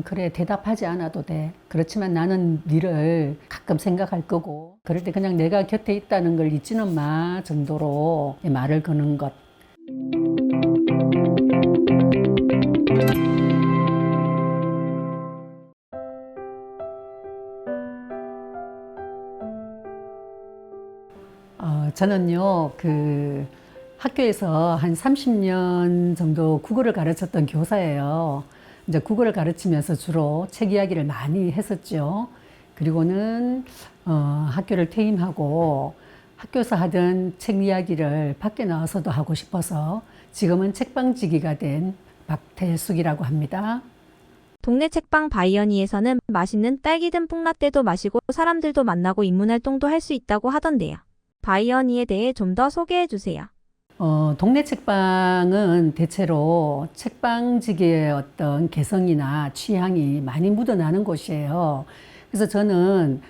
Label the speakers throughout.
Speaker 1: 그래, 대답하지 않아도 돼. 그렇지만 나는 니를 가끔 생각할 거고, 그럴 때 그냥 내가 곁에 있다는 걸 잊지는 마 정도로 말을 거는 것. 저는요, 학교에서 한 30년 정도 국어를 가르쳤던 교사예요. 이제 국어를 가르치면서 주로 책 이야기를 많이 했었죠. 그리고는 학교를 퇴임하고 학교에서 하던 책 이야기를 밖에 나와서도 하고 싶어서 지금은 책방지기가 된 박태숙이라고 합니다.
Speaker 2: 동네 책방 바이어니에서는 맛있는 딸기든 뽕라떼도 마시고 사람들도 만나고 인문활동도 할 수 있다고 하던데요. 바이어니에 대해 좀 더 소개해 주세요.
Speaker 1: 동네 책방은 대체로 책방지기의 어떤 개성이나 취향이 많이 묻어나는 곳이에요. 그래서 저는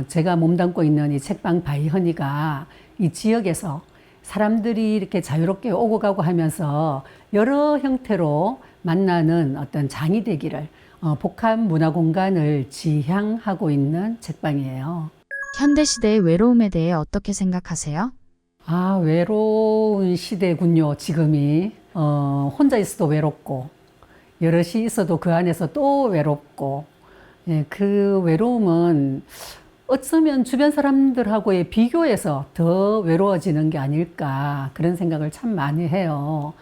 Speaker 1: 제가 몸담고 있는 이 책방 바이허니가 이 지역에서 사람들이 이렇게 자유롭게 오고 가고 하면서 여러 형태로 만나는 어떤 장이 되기를 복합 문화 공간을 지향하고 있는 책방이에요.
Speaker 3: 현대시대의 외로움에 대해 어떻게 생각하세요?
Speaker 1: 외로운 시대군요, 지금이. 혼자 있어도 외롭고, 여럿이 있어도 그 안에서 또 외롭고, 예, 그 외로움은 어쩌면 주변 사람들하고의 비교에서 더 외로워지는 게 아닐까, 그런 생각을 참 많이 해요.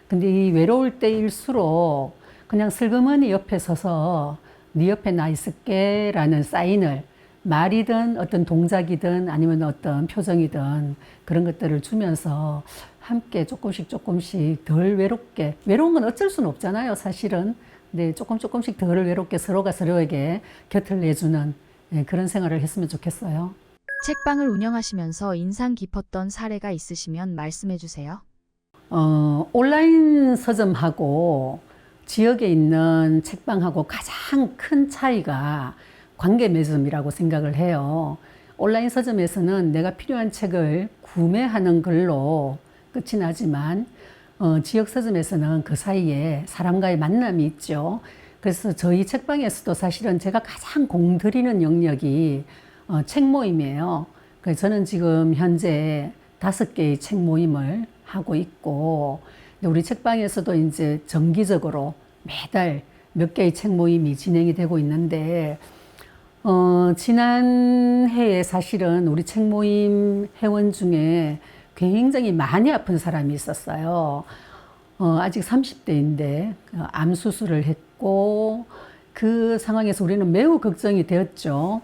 Speaker 1: 근데 이 외로울 때일수록 그냥 슬그머니 옆에 서서 네 옆에 나 있을게 라는 사인을 말이든 어떤 동작이든 아니면 어떤 표정이든 그런 것들을 주면서 함께 조금씩 덜 외롭게, 외로운 건 어쩔 수는 없잖아요, 사실은. 근데 조금씩 덜 외롭게 서로가 서로에게 곁을 내주는 그런 생활을 했으면 좋겠어요.
Speaker 3: 책방을 운영하시면서 인상 깊었던 사례가 있으시면 말씀해 주세요.
Speaker 1: 온라인 서점하고 지역에 있는 책방하고 가장 큰 차이가 관계 맺음이라고 생각을 해요. 온라인 서점에서는 내가 필요한 책을 구매하는 걸로 끝이 나지만 지역 서점에서는 그 사이에 사람과의 만남이 있죠. 그래서 저희 책방에서도 사실은 제가 가장 공들이는 영역이 책 모임이에요. 그래서 저는 지금 현재 5개의 책 모임을 하고 있고, 우리 책방에서도 이제 정기적으로 매달 몇 개의 책 모임이 진행이 되고 있는데, 지난해에 사실은 우리 책 모임 회원 중에 굉장히 많이 아픈 사람이 있었어요. 아직 30대인데 암 수술을 했고 그 상황에서 우리는 매우 걱정이 되었죠.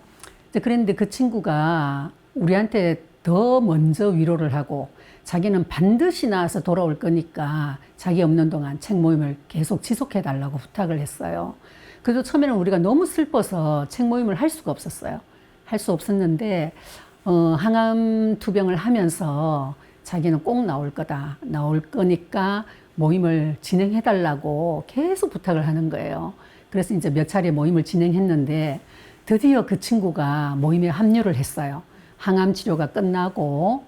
Speaker 1: 그런데 그 친구가 우리한테 더 먼저 위로를 하고 자기는 반드시 나와서 돌아올 거니까 자기 없는 동안 책 모임을 계속 지속해 달라고 부탁을 했어요. 그래도 처음에는 우리가 너무 슬퍼서 책 모임을 할 수가 없었어요. 할 수 없었는데 항암 투병을 하면서 자기는 꼭 나올 거다. 나올 거니까 모임을 진행해 달라고 계속 부탁을 하는 거예요. 그래서 이제 몇 차례 모임을 진행했는데 드디어 그 친구가 모임에 합류를 했어요. 항암 치료가 끝나고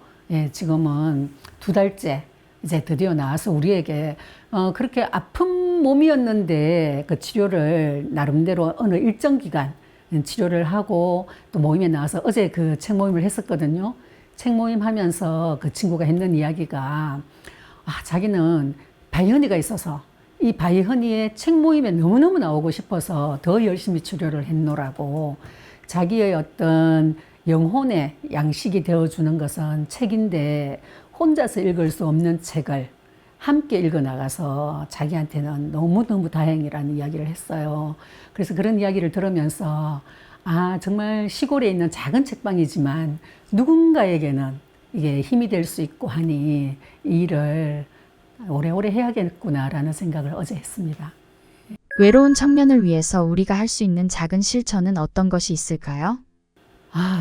Speaker 1: 지금은 2달째 이제 드디어 나와서 우리에게 그렇게 아픈 몸이었는데 그 치료를 나름대로 어느 일정 기간 치료를 하고 또 모임에 나와서 어제 그 책 모임을 했었거든요. 책 모임 하면서 그 친구가 했는 이야기가 자기는 바이허니가 있어서 이 바이허니의 책 모임에 너무너무 나오고 싶어서 더 열심히 치료를 했노라고, 자기의 어떤 영혼의 양식이 되어주는 것은 책인데 혼자서 읽을 수 없는 책을 함께 읽어나가서 자기한테는 너무너무 다행이라는 이야기를 했어요. 그래서 그런 이야기를 들으면서 정말 시골에 있는 작은 책방이지만 누군가에게는 이게 힘이 될 수 있고 하니 이 일을 오래오래 해야겠구나라는 생각을 어제 했습니다.
Speaker 3: 외로운 청년을 위해서 우리가 할 수 있는 작은 실천은 어떤 것이 있을까요?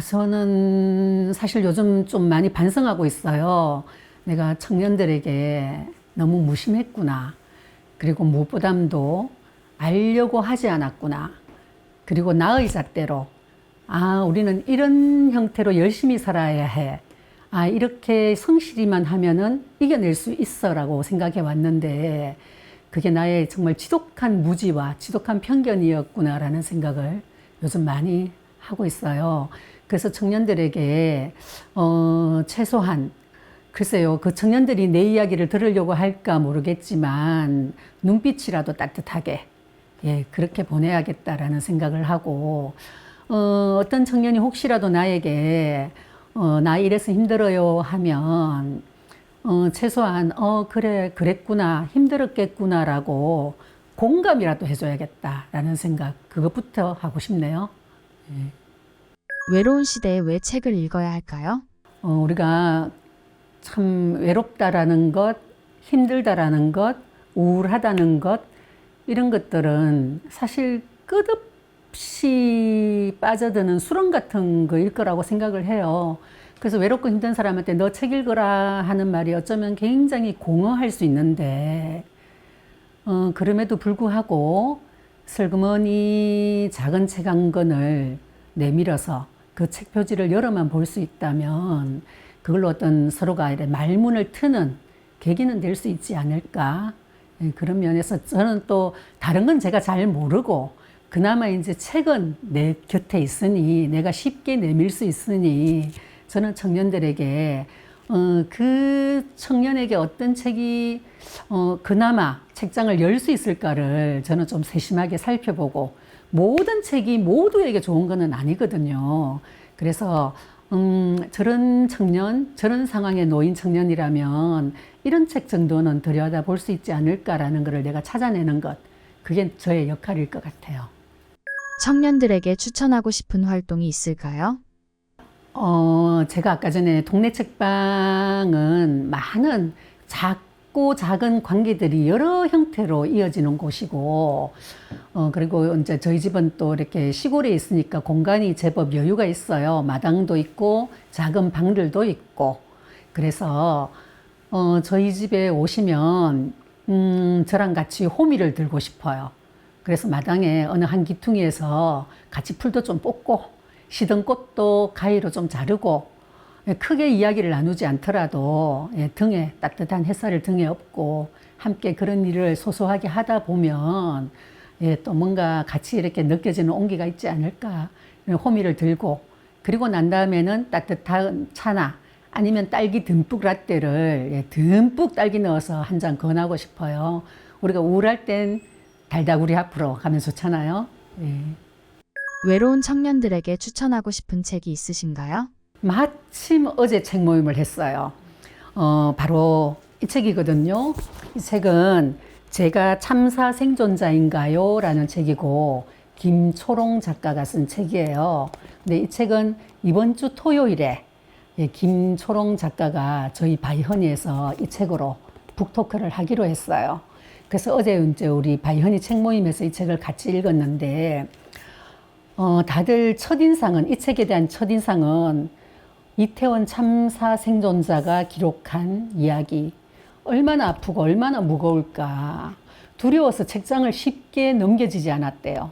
Speaker 1: 저는 사실 요즘 좀 많이 반성하고 있어요. 내가 청년들에게 너무 무심했구나. 그리고 무엇보다도 알려고 하지 않았구나. 그리고 나의 잣대로 우리는 이런 형태로 열심히 살아야 해. 이렇게 성실히만 하면은 이겨낼 수 있어 라고 생각해 왔는데 그게 나의 정말 지독한 무지와 지독한 편견이었구나라는 생각을 요즘 많이 하고 있어요. 그래서 청년들에게 최소한 글쎄요, 그 청년들이 내 이야기를 들으려고 할까 모르겠지만 눈빛이라도 따뜻하게 그렇게 보내야겠다라는 생각을 하고 어떤 청년이 혹시라도 나에게 나 이래서 힘들어요 하면 최소한 그래 그랬구나 힘들었겠구나라고 공감이라도 해줘야겠다라는 생각 그것부터 하고 싶네요.
Speaker 3: 외로운 시대에 왜 책을 읽어야 할까요?
Speaker 1: 우리가 참 외롭다라는 것, 힘들다라는 것, 우울하다는 것 이런 것들은 사실 끝없이 빠져드는 수렁 같은 거일 거라고 생각을 해요. 그래서 외롭고 힘든 사람한테 너 책 읽어라 하는 말이 어쩌면 굉장히 공허할 수 있는데 그럼에도 불구하고 슬그머니 작은 책 한 권을 내밀어서 그 책 표지를 열어만 볼 수 있다면 그걸로 어떤 서로가 말문을 트는 계기는 될 수 있지 않을까. 그런 면에서 저는 또 다른 건 제가 잘 모르고 그나마 이제 책은 내 곁에 있으니 내가 쉽게 내밀 수 있으니 저는 청년들에게 그 청년에게 어떤 책이 그나마 책장을 열 수 있을까를 저는 좀 세심하게 살펴보고 모든 책이 모두에게 좋은 것은 아니거든요. 그래서 저런 청년, 저런 상황에 놓인 청년이라면 이런 책 정도는 들여다볼 수 있지 않을까라는 것을 내가 찾아내는 것, 그게 저의 역할일 것 같아요.
Speaker 3: 청년들에게 추천하고 싶은 활동이 있을까요?
Speaker 1: 제가 아까 전에 동네 책방은 많은 작고 작은 관계들이 여러 형태로 이어지는 곳이고, 그리고 이제 저희 집은 또 이렇게 시골에 있으니까 공간이 제법 여유가 있어요. 마당도 있고, 작은 방들도 있고. 그래서, 저희 집에 오시면, 저랑 같이 호미를 들고 싶어요. 그래서 마당에 어느 한 기퉁이에서 같이 풀도 좀 뽑고, 시든 꽃도 가위로 좀 자르고 크게 이야기를 나누지 않더라도 등에 따뜻한 햇살을 등에 업고 함께 그런 일을 소소하게 하다 보면 또 뭔가 같이 이렇게 느껴지는 온기가 있지 않을까. 호미를 들고 그리고 난 다음에는 따뜻한 차나 아니면 딸기 듬뿍 라떼를 듬뿍 딸기 넣어서 한 잔 권하고 싶어요. 우리가 우울할 땐 달다구리 앞으로 가면 좋잖아요.
Speaker 3: 외로운 청년들에게 추천하고 싶은 책이 있으신가요?
Speaker 1: 마침 어제 책 모임을 했어요. 바로 이 책이거든요. 이 책은 제가 참사 생존자인가요? 라는 책이고 김초롱 작가가 쓴 책이에요. 근데 이 책은 이번 주 토요일에 김초롱 작가가 저희 바이허니에서 이 책으로 북토크를 하기로 했어요. 그래서 어제 이제 우리 바이허니 책 모임에서 이 책을 같이 읽었는데 다들 첫인상은, 이 책에 대한 첫인상은 이태원 참사 생존자가 기록한 이야기. 얼마나 아프고 얼마나 무거울까. 두려워서 책장을 쉽게 넘겨지지 않았대요.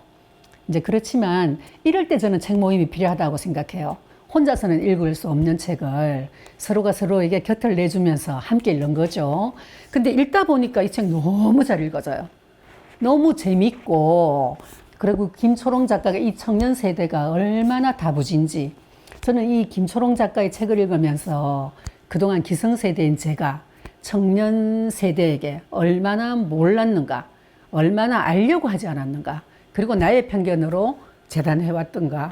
Speaker 1: 이제 그렇지만 이럴 때 저는 책 모임이 필요하다고 생각해요. 혼자서는 읽을 수 없는 책을 서로가 서로에게 곁을 내주면서 함께 읽는 거죠. 근데 읽다 보니까 이 책 너무 잘 읽어져요. 너무 재밌고 그리고 김초롱 작가가 이 청년 세대가 얼마나 다부진지 저는 이 김초롱 작가의 책을 읽으면서 그동안 기성세대인 제가 청년 세대에게 얼마나 몰랐는가, 얼마나 알려고 하지 않았는가, 그리고 나의 편견으로 재단해왔던가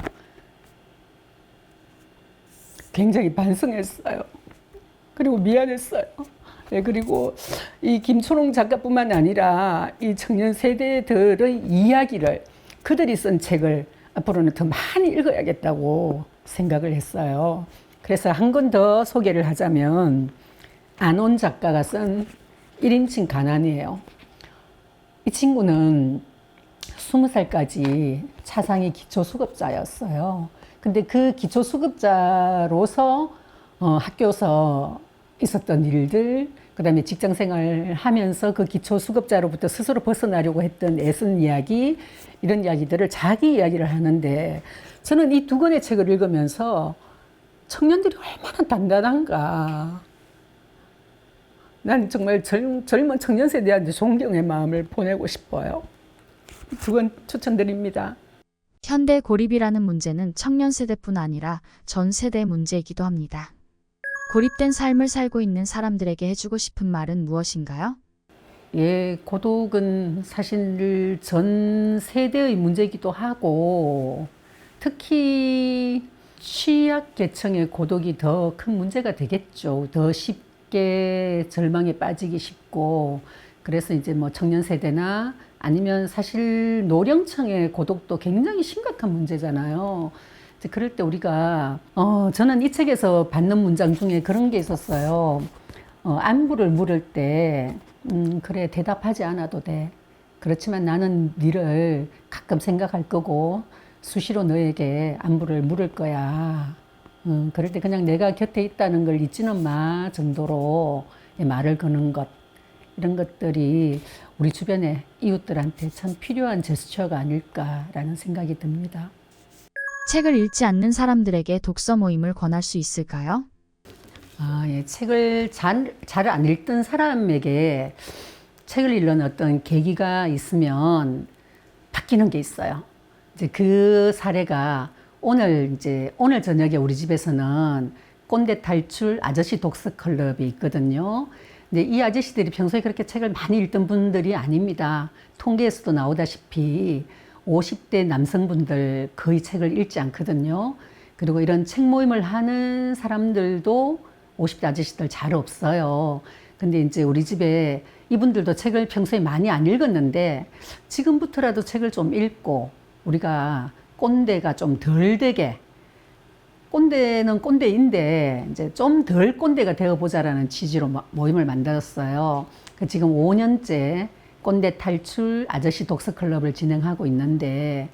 Speaker 1: 굉장히 반성했어요. 그리고 미안했어요. 그리고 이 김초롱 작가뿐만 아니라 이 청년 세대들의 이야기를 그들이 쓴 책을 앞으로는 더 많이 읽어야겠다고 생각을 했어요. 그래서 한 권 더 소개를 하자면 안온 작가가 쓴 1인칭 가난이에요. 이 친구는 20살까지 차상위 기초수급자였어요. 근데 그 기초수급자로서 학교에서 있었던 일들, 그 다음에 직장생활 하면서 그 기초수급자로부터 스스로 벗어나려고 했던 애쓴 이야기, 이런 이야기들을 자기 이야기를 하는데 저는 이 두 권의 책을 읽으면서 청년들이 얼마나 단단한가. 난 정말 젊은 청년 세대한테 존경의 마음을 보내고 싶어요. 두 분 추천드립니다.
Speaker 3: 현대 고립이라는 문제는 청년 세대뿐 아니라 전 세대의 문제이기도 합니다. 고립된 삶을 살고 있는 사람들에게 해주고 싶은 말은 무엇인가요?
Speaker 1: 예, 고독은 사실 전 세대의 문제이기도 하고 특히 취약계층의 고독이 더 큰 문제가 되겠죠. 더 쉽게 절망에 빠지기 쉽고 그래서 이제 뭐 청년 세대나 아니면 사실 노령층의 고독도 굉장히 심각한 문제잖아요. 이제 그럴 때 우리가 저는 이 책에서 받는 문장 중에 그런 게 있었어요. 안부를 물을 때 그래 대답하지 않아도 돼. 그렇지만 나는 너를 가끔 생각할 거고 수시로 너에게 안부를 물을 거야. 그럴 때 그냥 내가 곁에 있다는 걸 잊지는 마 정도로 말을 거는 것. 이런 것들이 우리 주변의 이웃들한테 참 필요한 제스처가 아닐까라는 생각이 듭니다.
Speaker 3: 책을 읽지 않는 사람들에게 독서 모임을 권할 수 있을까요?
Speaker 1: 예, 책을 잘 안 읽던 사람에게 책을 읽는 어떤 계기가 있으면 바뀌는 게 있어요. 이제 그 사례가 오늘 저녁에 우리 집에서는 꼰대 탈출 아저씨 독서 클럽이 있거든요. 근데 이 아저씨들이 평소에 그렇게 책을 많이 읽던 분들이 아닙니다. 통계에서도 나오다시피 50대 남성분들 거의 책을 읽지 않거든요. 그리고 이런 책 모임을 하는 사람들도 50대 아저씨들 잘 없어요. 근데 이제 우리 집에 이분들도 책을 평소에 많이 안 읽었는데 지금부터라도 책을 좀 읽고 우리가 꼰대가 좀 덜 되게 꼰대는 꼰대인데 이제 좀 덜 꼰대가 되어보자라는 취지로 모임을 만들었어요. 지금 5년째 꼰대 탈출 아저씨 독서 클럽을 진행하고 있는데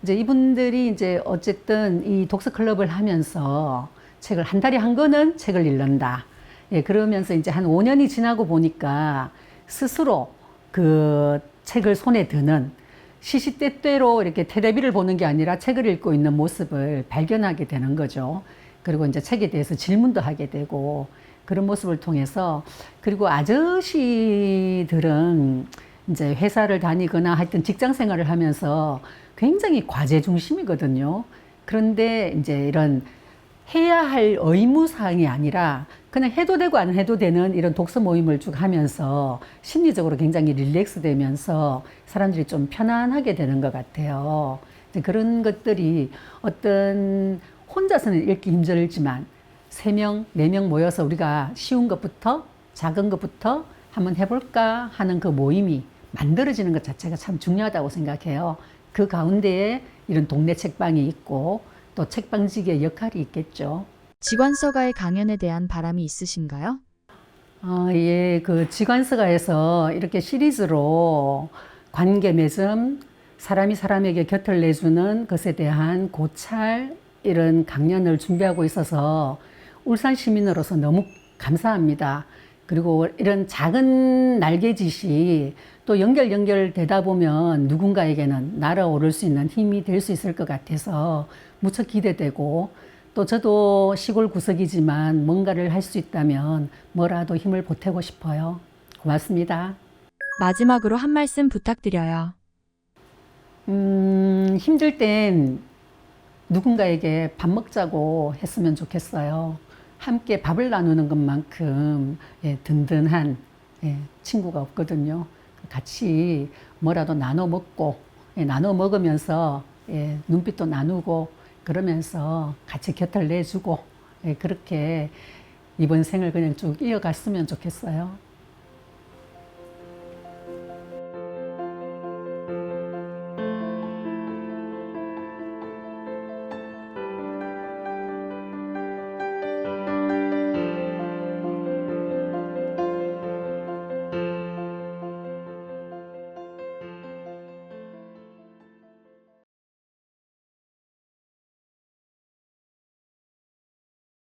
Speaker 1: 이제 이분들이 이제 어쨌든 이 독서 클럽을 하면서 책을 한 달에 한 권은 책을 읽는다. 예, 그러면서 이제 한 5년이 지나고 보니까 스스로 그 책을 손에 드는 시시때때로 이렇게 텔레비를 보는 게 아니라 책을 읽고 있는 모습을 발견하게 되는 거죠. 그리고 이제 책에 대해서 질문도 하게 되고 그런 모습을 통해서 그리고 아저씨들은 이제 회사를 다니거나 하여튼 직장 생활을 하면서 굉장히 과제 중심이거든요. 그런데 이제 이런 해야 할 의무사항이 아니라 그냥 해도 되고 안 해도 되는 이런 독서 모임을 쭉 하면서 심리적으로 굉장히 릴렉스 되면서 사람들이 좀 편안하게 되는 것 같아요. 그런 것들이 어떤 혼자서는 읽기 힘들지만 3명, 4명 모여서 우리가 쉬운 것부터 작은 것부터 한번 해볼까 하는 그 모임이 만들어지는 것 자체가 참 중요하다고 생각해요. 그 가운데에 이런 동네 책방이 있고 또 책방지기의 역할이 있겠죠.
Speaker 3: 직관서가의 강연에 대한 바람이 있으신가요?
Speaker 1: 예, 그 직관서가에서 이렇게 시리즈로 관계 맺음, 사람이 사람에게 곁을 내주는 것에 대한 고찰 이런 강연을 준비하고 있어서 울산 시민으로서 너무 감사합니다. 그리고 이런 작은 날개짓이 또 연결되다 보면 누군가에게는 날아오를 수 있는 힘이 될 수 있을 것 같아서 무척 기대되고 또 저도 시골 구석이지만 뭔가를 할 수 있다면 뭐라도 힘을 보태고 싶어요. 고맙습니다.
Speaker 2: 마지막으로 한 말씀 부탁드려요.
Speaker 1: 힘들 땐 누군가에게 밥 먹자고 했으면 좋겠어요. 함께 밥을 나누는 것만큼 든든한 친구가 없거든요. 같이 뭐라도 나눠 먹고 나눠 먹으면서 눈빛도 나누고 그러면서 같이 곁을 내주고 그렇게 이번 생을 그냥 쭉 이어갔으면 좋겠어요.